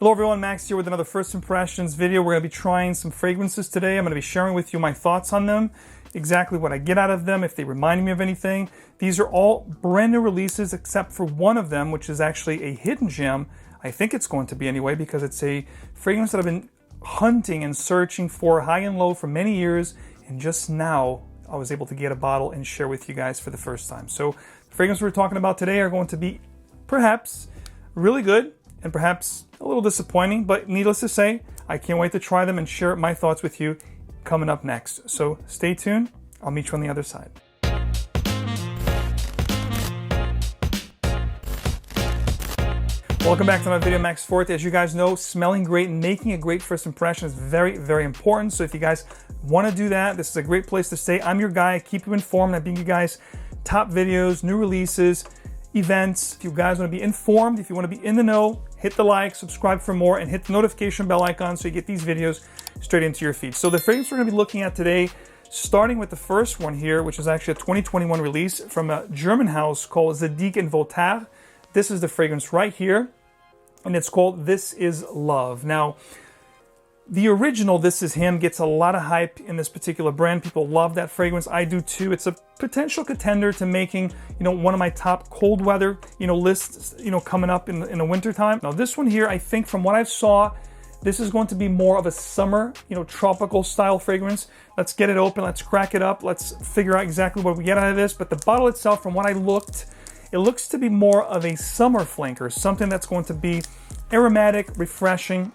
Hello everyone, Max here with another First Impressions video. We're going to be trying some fragrances today. I'm going to be sharing with you my thoughts on them, exactly what I get out of them, if they remind me of anything. These are all brand new releases except for one of them, which is actually a hidden gem. I think it's going to be anyway, because it's a fragrance that I've been hunting and searching for high and low for many years, and just now I was able to get a bottle and share with you guys for the first time. So the fragrances we're talking about today are going to be perhaps really good and perhaps a little disappointing, but needless to say, I can't wait to try them and share my thoughts with you coming up next. So stay tuned. I'll meet you on the other side. Welcome back to another video, Max Forti. As you guys know, smelling great and making a great first impression is very, very important. So if you guys want to do that, this is a great place to stay. I'm your guy. I keep you informed. I bring you guys top videos, new releases, events. If you guys want to be informed, if you want to be in the know, hit the like, subscribe for more, and hit the notification bell icon so you get these videos straight into your feed. So the fragrance we're going to be looking at today, starting with the first one here, which is actually a 2021 release from a German house called Zadig and Voltaire. This is the fragrance right here, and it's called This Is Love. Now, the original This Is Him gets a lot of hype in this particular brand. People love that fragrance. I do too. It's a potential contender to making, one of my top cold weather, lists, coming up in the winter time. Now, this one here, I think from what I saw, this is going to be more of a summer, tropical style fragrance. Let's get it open. Let's crack it up. Let's figure out exactly what we get out of this. But the bottle itself, from what I looked, it looks to be more of a summer flanker, something that's going to be aromatic, refreshing,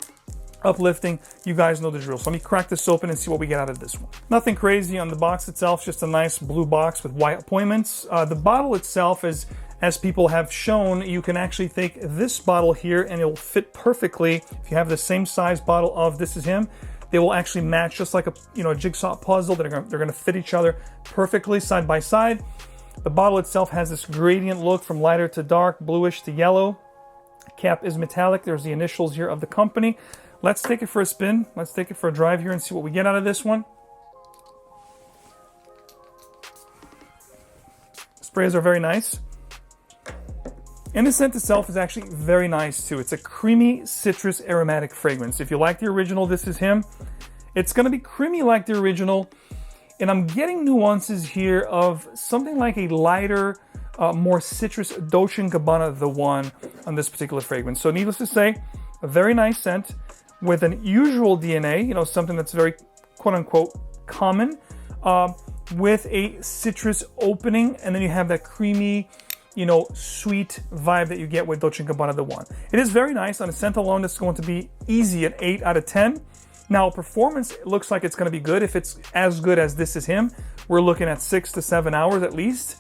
uplifting. You guys know the drill. So let me crack this open and see what we get out of this one. Nothing crazy on the box itself, just a nice blue box with white appointments. The bottle itself is, as people have shown, you can actually take this bottle here and it will fit perfectly. If you have the same size bottle of This Is Him, they will actually match just like a jigsaw puzzle. They're going to fit each other perfectly side by side. The bottle itself has this gradient look from lighter to dark, bluish to yellow. Cap is metallic. There's the initials here of the company. Let's take it for a spin. Let's take it for a drive here and see what we get out of this one. Sprays are very nice. And the scent itself is actually very nice too. It's a creamy citrus aromatic fragrance. If you like the original This Is Him, it's going to be creamy like the original. And I'm getting nuances here of something like a lighter, more citrus Dolce & Gabbana The One on this particular fragrance. So needless to say, a very nice scent with an usual DNA, something that's very quote-unquote common, with a citrus opening, and then you have that creamy, sweet vibe that you get with Dolce & Gabbana The One. It is very nice. On a scent alone, it's going to be easy at 8 out of 10. Now, performance, it looks like it's going to be good. If it's as good as This Is Him, we're looking at 6 to 7 hours at least.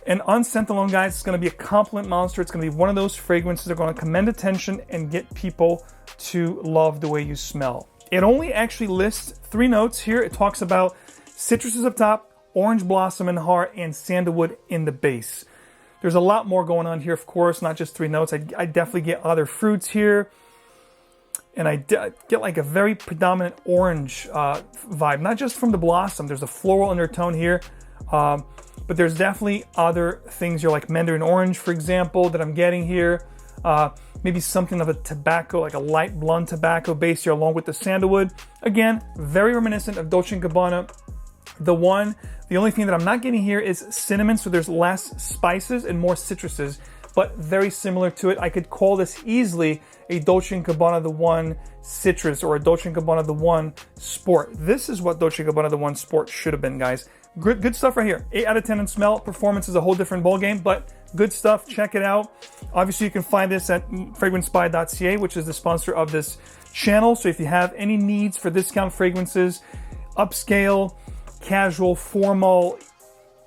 And on scent alone, guys, it's going to be a compliment monster. It's going to be one of those fragrances that are going to command attention and get people to love the way you smell. It only actually lists 3 notes here. It talks about citruses up top, orange blossom and heart, and sandalwood in the base. There's a lot more going on here, of course, not just 3 notes. I definitely get other fruits here. And I get like a very predominant orange vibe, not just from the blossom. There's a floral undertone here, but there's definitely other things here, like mandarin orange, for example, that I'm getting here. Maybe something of a tobacco, like a light blonde tobacco base here, along with the sandalwood. Again, very reminiscent of Dolce & Gabbana The One. The only thing that I'm not getting here is cinnamon, so there's less spices and more citruses, but very similar to it. I could call this easily a Dolce & Gabbana The One citrus or a Dolce & Gabbana The One sport. This is what Dolce & Gabbana The One sport should have been, guys. Good stuff right here. 8 out of 10 in smell. Performance is a whole different ballgame, but good stuff. Check it out. Obviously, you can find this at fragrancebuy.ca, which is the sponsor of this channel. So if you have any needs for discount fragrances, upscale, casual, formal,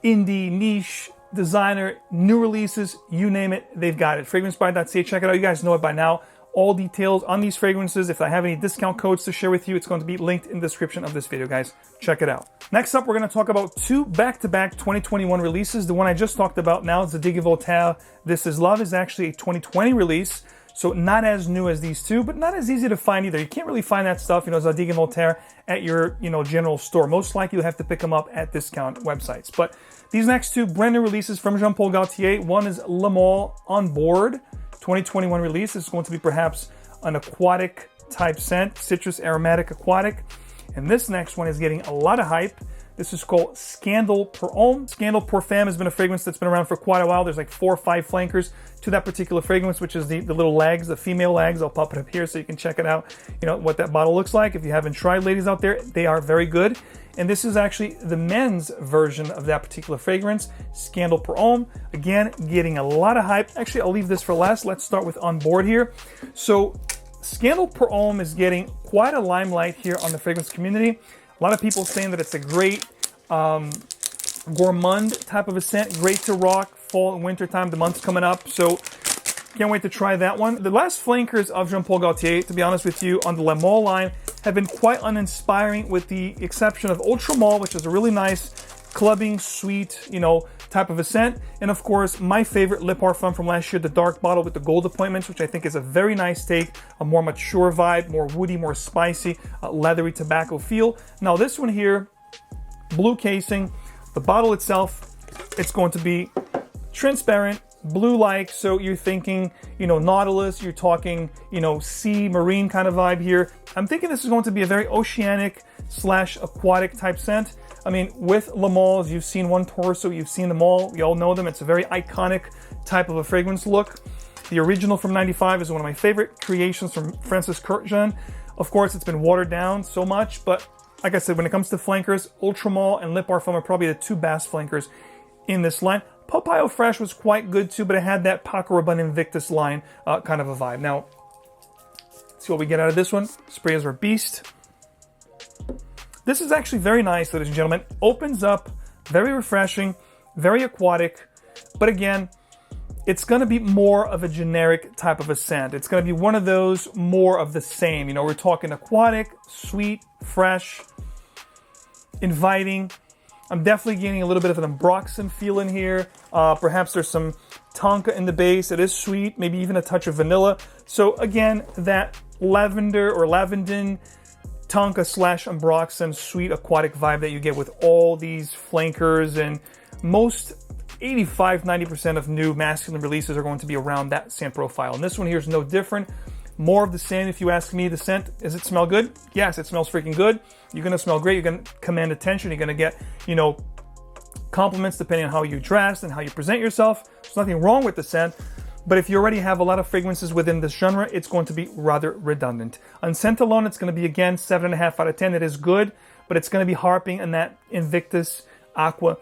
indie, niche, designer, new releases, you name it, they've got it. Fragrancebuy.ca, check it out. You guys know it by now. All details on these fragrances. If I have any discount codes to share with you, it's going to be linked in the description of this video, guys. Check it out. Next up, we're going to talk about 2 back-to-back 2021 releases. The one I just talked about now, Zadig and Voltaire, This Is Love, is actually a 2020 release. So not as new as these 2, but not as easy to find either. You can't really find that stuff, Zadig and Voltaire, at your, general store. Most likely you'll have to pick them up at discount websites. But these next 2 brand new releases from Jean Paul Gaultier. One is Le Beau On Board, 2021 release. It's going to be perhaps an aquatic type scent, citrus aromatic aquatic. And this next one is getting a lot of hype. This is called Scandal Perfume. Scandal Perfume has been a fragrance that's been around for quite a while. There's like 4 or 5 flankers to that particular fragrance, which is the little legs, the female legs. I'll pop it up here so you can check it out, you know, what that bottle looks like. If you haven't tried, ladies out there, they are very good. And this is actually the men's version of that particular fragrance, Scandal Perfume. Again, getting a lot of hype. Actually, I'll leave this for last. Let's start with on board here. So Scandal Perfume is getting quite a limelight here on the fragrance community. A lot of people saying that it's a great gourmand type of a scent, great to rock fall and winter time, the month's coming up. So can't wait to try that one. The last flankers of Jean Paul Gaultier, to be honest with you, on the Le Male line have been quite uninspiring, with the exception of Ultra Male, which is a really nice clubbing, sweet, you know, type of a scent. And of course, my favorite Le Parfum from last year, the dark bottle with the gold appointments, which I think is a very nice take, a more mature vibe, more woody, more spicy, leathery tobacco feel. Now this one here, blue casing, the bottle itself, it's going to be transparent, blue-like, so you're thinking, you know, Nautilus, you're talking, you know, sea, marine kind of vibe here. I'm thinking this is going to be a very oceanic / aquatic type scent. I mean, with Le Males, you've seen One Torso, you've seen them all, you all know them. It's a very iconic type of a fragrance look. The original from '95 is one of my favorite creations from Francis Kurkdjian. Of course, it's been watered down so much, but like I said, when it comes to flankers, Ultra Male and Le Parfum are probably the 2 best flankers in this line. Papaya Fresh was quite good too, but it had that Paco Rabanne Invictus line kind of a vibe. Now, let's see what we get out of this one. Sprays are beast. This is actually very nice, ladies and gentlemen. Opens up, very refreshing, very aquatic. But again, it's going to be more of a generic type of a scent. It's going to be one of those more of the same. You know, we're talking aquatic, sweet, fresh, inviting. I'm definitely getting a little bit of an ambroxan feel in here. Perhaps there's some tonka in the base. It is sweet, maybe even a touch of vanilla. So again, that lavender or lavandin, tonka / ambroxan, sweet aquatic vibe that you get with all these flankers, and most 85-90% of new masculine releases are going to be around that scent profile. And this one here is no different. More of the same, if you ask me. The scent, does it smell good? Yes, it smells freaking good. You're going to smell great. You're going to command attention. You're going to get, you know, compliments depending on how you dress and how you present yourself. There's nothing wrong with the scent. But if you already have a lot of fragrances within this genre, it's going to be rather redundant. On scent alone, it's going to be, again, 7.5 out of 10. It is good, but it's going to be harping on that Invictus Aqua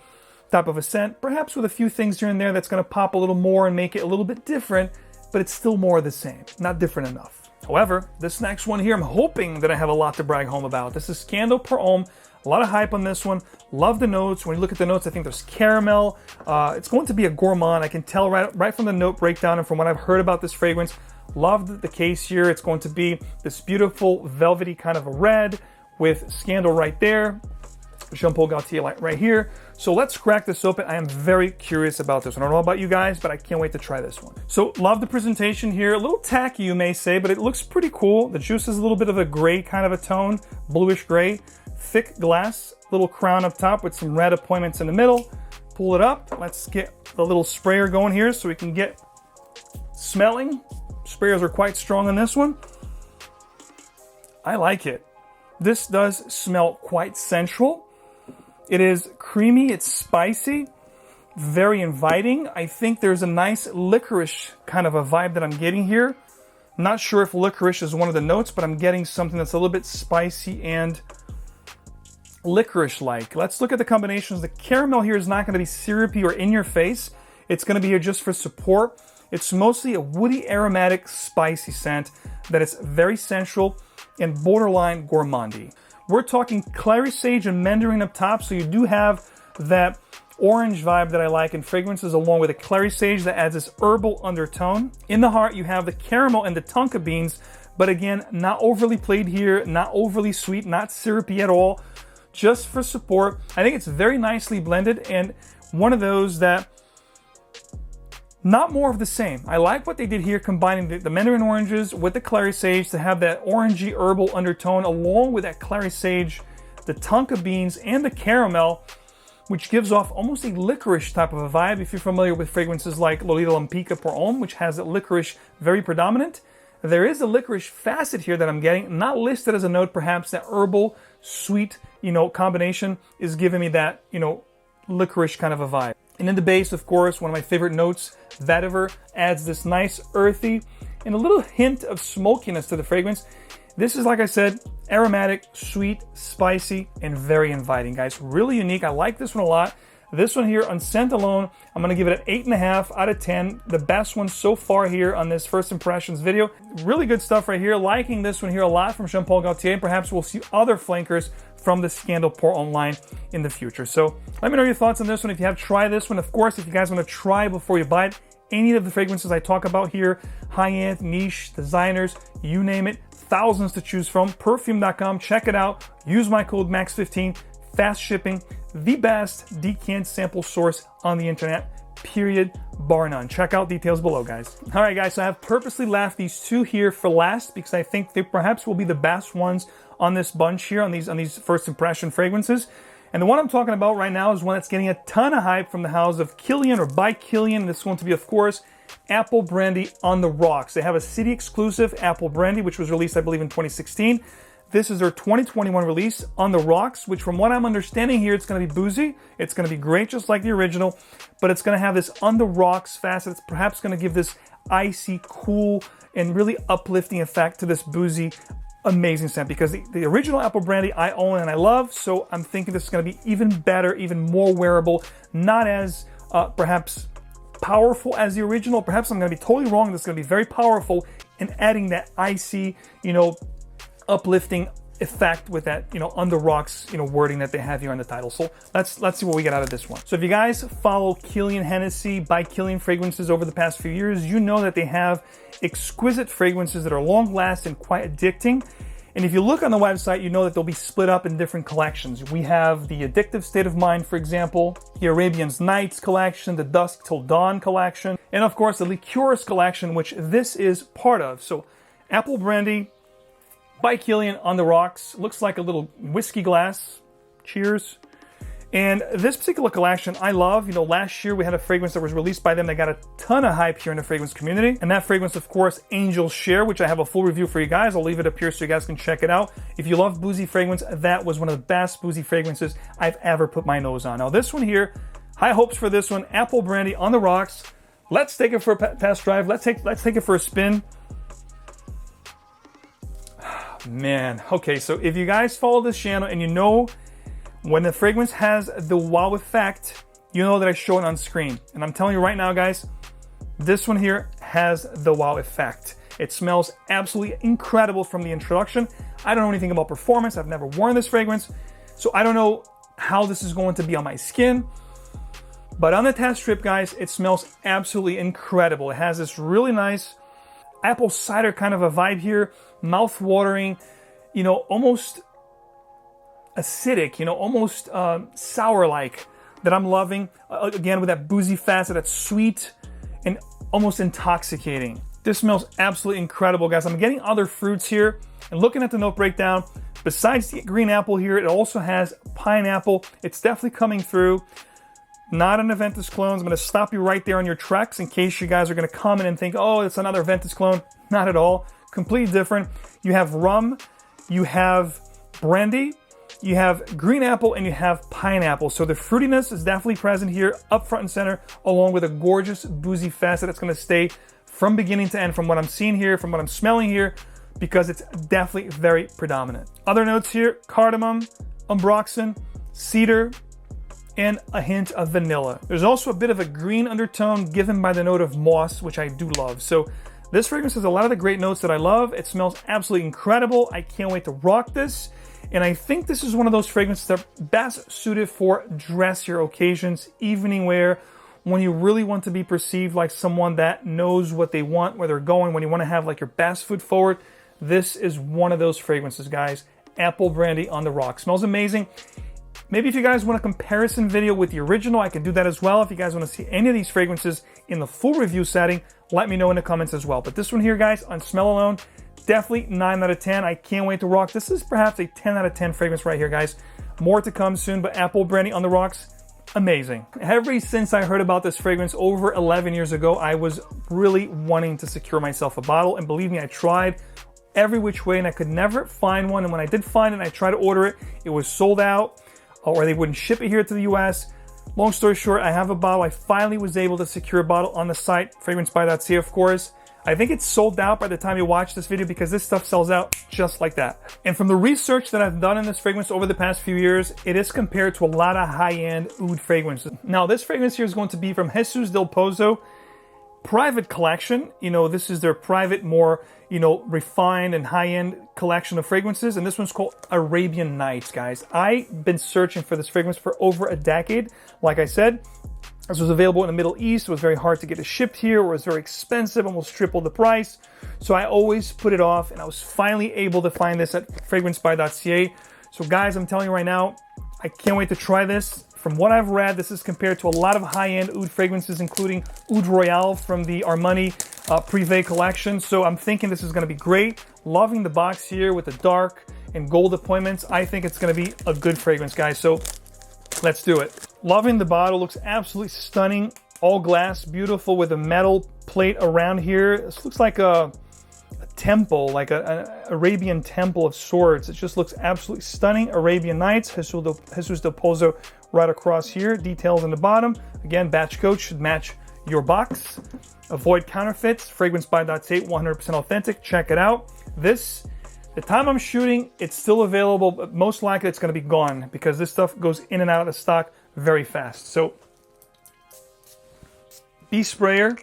type of a scent. Perhaps with a few things here and there that's going to pop a little more and make it a little bit different, but it's still more of the same, not different enough. However, this next one here, I'm hoping that I have a lot to brag home about. This is Scandal Perfume. A lot of hype on this one. Love the notes. When you look at the notes, I think there's caramel. It's going to be a gourmand. I can tell right from the note breakdown and from what I've heard about this fragrance. Love the case here. It's going to be this beautiful velvety kind of a red with Scandal right there. Jean Paul Gaultier right here. So let's crack this open. I am very curious about this one. I don't know about you guys, but I can't wait to try this one. So love the presentation here. A little tacky, you may say, but it looks pretty cool. The juice is a little bit of a gray kind of a tone, bluish gray. Thick glass, little crown up top with some red appointments in the middle. Pull it up. Let's get the little sprayer going here so we can get smelling. Sprayers are quite strong on this one. I like it. This does smell quite sensual. It is creamy, it's spicy, very inviting. I think there's a nice licorice kind of a vibe that I'm getting here. Not sure if licorice is one of the notes, but I'm getting something that's a little bit spicy and licorice-like. Let's look at the combinations. The caramel here is not going to be syrupy or in your face. It's going to be here just for support. It's mostly a woody, aromatic, spicy scent that is very sensual and borderline gourmandy. We're talking clary sage and mandarin up top, so you do have that orange vibe that I like in fragrances, along with a clary sage that adds this herbal undertone. In the heart, you have the caramel and the tonka beans, but again, not overly played here, not overly sweet, not syrupy at all, just for support. I think it's very nicely blended and one of those that not more of the same. I like what they did here, combining the mandarin oranges with the clary sage to have that orangey herbal undertone, along with that clary sage, the tonka beans, and the caramel, which gives off almost a licorice type of a vibe. If you're familiar with fragrances like Lolita Lampica Perfume, which has that licorice very predominant, There is a licorice facet here that I'm getting, not listed as a note. Perhaps that herbal, sweet, combination is giving me that, licorice kind of a vibe. And in the base, of course, one of my favorite notes, vetiver, adds this nice earthy and a little hint of smokiness to the fragrance. This is, like I said, aromatic, sweet, spicy, and very inviting, guys. Really unique. I like this one a lot. This one here on scent alone, I'm going to give it an 8.5 out of 10. The best one so far here on this first impressions video. Really good stuff right here. Liking this one here a lot from Jean Paul Gaultier. Perhaps we'll see other flankers from the Scandal pour online in the future. So let me know your thoughts on this one. If you have tried this one, of course, if you guys want to try before you buy it, any of the fragrances I talk about here, high-end, niche, designers, you name it, thousands to choose from. Perfume.com, check it out. Use my code MAX15. Fast shipping, the best decant sample source on the internet, period, bar none. Check out details below, guys. All right, guys, so I have purposely left these two here for last because I think they perhaps will be the best ones on this bunch here, on these first impression fragrances. And the one I'm talking about right now is one that's getting a ton of hype from the house of Kilian, or by Kilian. This is going to be, of course, Apple Brandy on the Rocks. They have a city exclusive Apple Brandy, which was released, I believe, in 2016. This is their 2021 release, On the Rocks, which from what I'm understanding here, it's going to be boozy. It's going to be great, just like the original, but it's going to have this On the Rocks facet. It's perhaps going to give this icy, cool, and really uplifting effect to this boozy, amazing scent, because the original Apple Brandy I own and I love, so I'm thinking this is going to be even better, even more wearable, not as perhaps powerful as the original. Perhaps I'm going to be totally wrong. This is going to be very powerful and adding that icy, uplifting effect with that, On the Rocks, wording that they have here on the title. So let's see what we get out of this one. So if you guys follow Kilian Hennessy by Kilian fragrances over the past few years, you know that they have exquisite fragrances that are long lasting, quite addicting. And if you look on the website, you know that they'll be split up in different collections. We have the Addictive State of Mind, for example, the Arabian's Nights collection, the Dusk Till Dawn collection, and of course the Liqueurs collection, which this is part of. So Apple Brandy by Kilian On the Rocks. Looks like a little whiskey glass. Cheers. And this particular collection I love. Last year we had a fragrance that was released by them that got a ton of hype here in the fragrance community. And that fragrance, of course, Angel's Share, which I have a full review for you guys. I'll leave it up here so you guys can check it out. If you love boozy fragrance, that was one of the best boozy fragrances I've ever put my nose on. Now this one here, high hopes for this one. Apple Brandy On the Rocks. Let's take it for a test drive. Let's take it for a spin. Man, okay, so if you guys follow this channel and you know when the fragrance has the wow effect, you know that I show it on screen. And I'm telling you right now, guys, this one here has the wow effect. It smells absolutely incredible from the introduction. I don't know anything about performance. I've never worn this fragrance, so I don't know how this is going to be on my skin. But on the test strip, guys, it smells absolutely incredible. It has this really nice apple cider kind of a vibe here, mouth-watering, almost acidic, almost sour-like, that I'm loving. Again, with that boozy facet, that's sweet and almost intoxicating. This smells absolutely incredible, guys. I'm getting other fruits here, and looking at the note breakdown, besides the green apple here, it also has pineapple. It's definitely coming through. Not an Aventus clone. I'm going to stop you right there on your tracks in case you guys are going to comment and think, oh, it's another Aventus clone. Not at all. Completely different. You have rum, you have brandy, you have green apple, and you have pineapple. So the fruitiness is definitely present here, up front and center, along with a gorgeous boozy facet that's going to stay from beginning to end, from what I'm seeing here, from what I'm smelling here, because it's definitely very predominant. Other notes here: cardamom, ambroxan, cedar, and a hint of vanilla. There's also a bit of a green undertone given by the note of moss, which I do love. So this fragrance has a lot of the great notes that I love. It smells absolutely incredible. I can't wait to rock this. And I think this is one of those fragrances that are best suited for dressier occasions, evening wear, when you really want to be perceived like someone that knows what they want, where they're going, when you want to have like your best foot forward. This is one of those fragrances, guys. Apple Brandy On the Rocks. Smells amazing. Maybe if you guys want a comparison video with the original, I can do that as well. If you guys want to see any of these fragrances in the full review setting, let me know in the comments as well. But this one here, guys, on smell alone, definitely 9 out of 10. I can't wait to rock. This is perhaps a 10 out of 10 fragrance right here, guys. More to come soon, but Apple Brandy On the Rocks, amazing. Ever since I heard about this fragrance over 11 years ago, I was really wanting to secure myself a bottle. And believe me, I tried every which way and I could never find one. And when I did find it and I tried to order it, it was sold out or they wouldn't ship it here to the US. Long story short, I have a bottle. I finally was able to secure a bottle on the site, fragrancebuy.ca, of course. I think it's sold out by the time you watch this video because this stuff sells out just like that. And from the research that I've done in this fragrance over the past few years, it is compared to a lot of high-end oud fragrances. Now, this fragrance here is going to be from Jesús del Pozo private collection. You know, this is their private, more, you know, refined and high-end collection of fragrances. And this one's called Arabian Nights, guys. I've been searching for this fragrance for over a decade. Like I said, this was available in the Middle East. It was very hard to get it shipped here, or it was very expensive, almost triple the price. So I always put it off, and I was finally able to find this at fragrancebuy.ca. So guys, I'm telling you right now, I can't wait to try this. From what I've read, this is compared to a lot of high-end oud fragrances, including Oud Royale from the Armani Privé collection. So I'm thinking this is going to be great. Loving the box here with the dark and gold appointments. I think it's going to be a good fragrance, guys. So let's do it. Loving the bottle. Looks absolutely stunning. All glass, beautiful with a metal plate around here. This looks like a temple, like an Arabian temple of sorts. It just looks absolutely stunning. Arabian Nights, Jesús del Pozo right across here. Details on the bottom. Again, batch code should match your box. Avoid counterfeits. Fragrancebuy.ca, 100% authentic. Check it out. This, the time I'm shooting, it's still available, but most likely it's going to be gone because this stuff goes in and out of stock very fast. So, bee sprayer.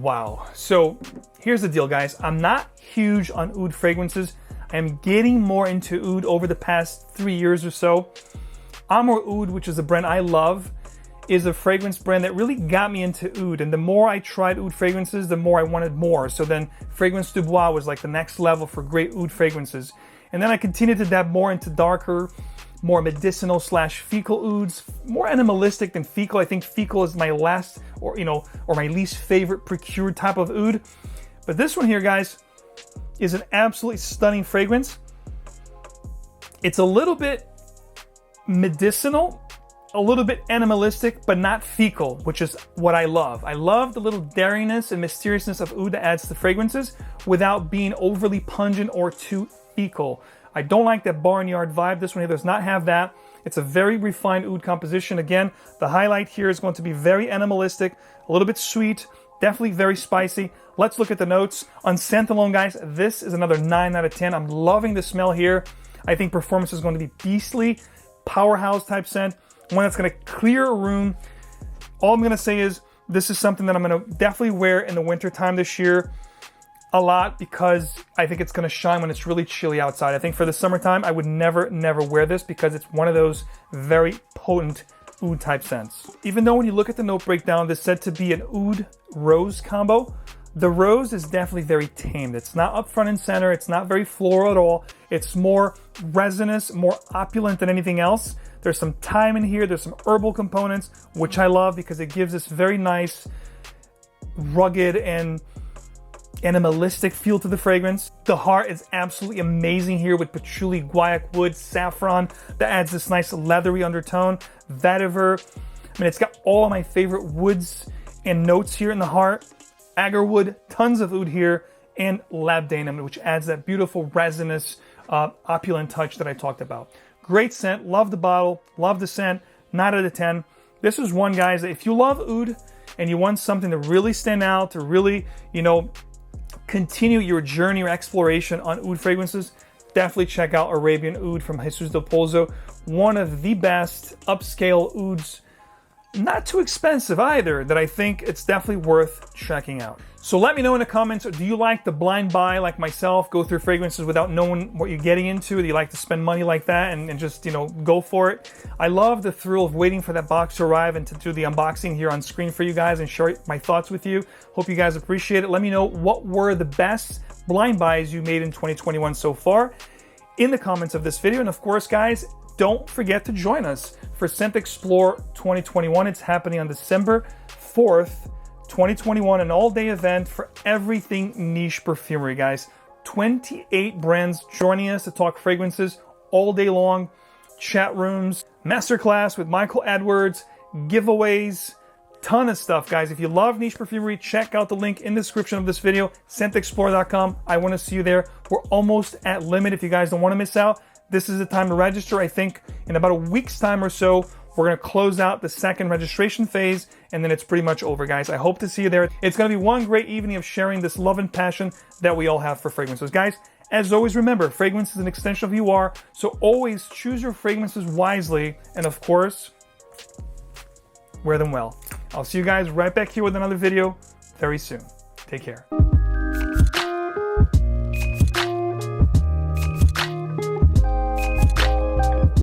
Wow. So here's the deal, guys. I'm not huge on oud fragrances. I am getting more into oud over the past 3 years or so. Amor Oud, which is a brand I love, is a fragrance brand that really got me into oud. And the more I tried oud fragrances, the more I wanted more. So then Fragrance du Bois was like the next level for great oud fragrances. And then I continued to dab more into darker, more medicinal / fecal ouds, more animalistic than fecal. I think fecal is my last, or my least favorite procured type of oud. But this one here, guys, is an absolutely stunning fragrance. It's a little bit medicinal, a little bit animalistic, but not fecal, which is what I love. I love the little dariness and mysteriousness of oud that adds to fragrances without being overly pungent or too fecal. I don't like that barnyard vibe. This one here does not have that. It's a very refined oud composition. Again, the highlight here is going to be very animalistic, a little bit sweet, definitely very spicy. Let's look at the notes. On scent alone, guys, this is another 9 out of 10. I'm loving the smell here. I think performance is going to be beastly, powerhouse type scent, one that's going to clear a room. All I'm going to say is this is something that I'm going to definitely wear in the winter time this year a lot because I think it's going to shine when it's really chilly outside. I think for the summertime, I would never wear this because it's one of those very potent oud type scents. Even though when you look at the note breakdown, this is said to be an oud rose combo, the rose is definitely very tamed. It's not up front and center. It's not very floral at all. It's more resinous, more opulent than anything else. There's some thyme in here. There's some herbal components, which I love because it gives this very nice, rugged and animalistic feel to the fragrance. The heart is absolutely amazing here with patchouli, guaiac wood, saffron that adds this nice leathery undertone. Vetiver. I mean, it's got all of my favorite woods and notes here in the heart. Agarwood, tons of oud here, and labdanum, which adds that beautiful resinous, opulent touch that I talked about. Great scent. Love the bottle. Love the scent. 9 out of 10. This is one, guys, that if you love oud and you want something to really stand out, to really, continue your journey or exploration on oud fragrances, definitely check out Arabian Oud from Jesús del Pozo. One of the best upscale ouds, not too expensive either, that I think it's definitely worth checking out. So let me know in the comments, do you like the blind buy like myself, go through fragrances without knowing what you're getting into? Do you like to spend money like that and just, go for it? I love the thrill of waiting for that box to arrive and to do the unboxing here on screen for you guys and share my thoughts with you. Hope you guys appreciate it. Let me know what were the best blind buys you made in 2021 so far in the comments of this video. And of course, guys, don't forget to join us for ScentXplore 2021. It's happening on December 4th, 2021, an all-day event for everything niche perfumery, guys. 28 brands joining us to talk fragrances all day long. chat rooms, masterclass with Michael Edwards, giveaways, ton of stuff, guys. If you love niche perfumery, check out the link in the description of this video, ScentXplore.com. I want to see you there. We're almost at limit. If you guys don't want to miss out, this is the time to register. I think in about a week's time or so, we're going to close out the second registration phase, and then it's pretty much over, guys. I hope to see you there. It's going to be one great evening of sharing this love and passion that we all have for fragrances. Guys, as always, remember, fragrance is an extension of who you are, so always choose your fragrances wisely, and of course, wear them well. I'll see you guys right back here with another video very soon. Take care.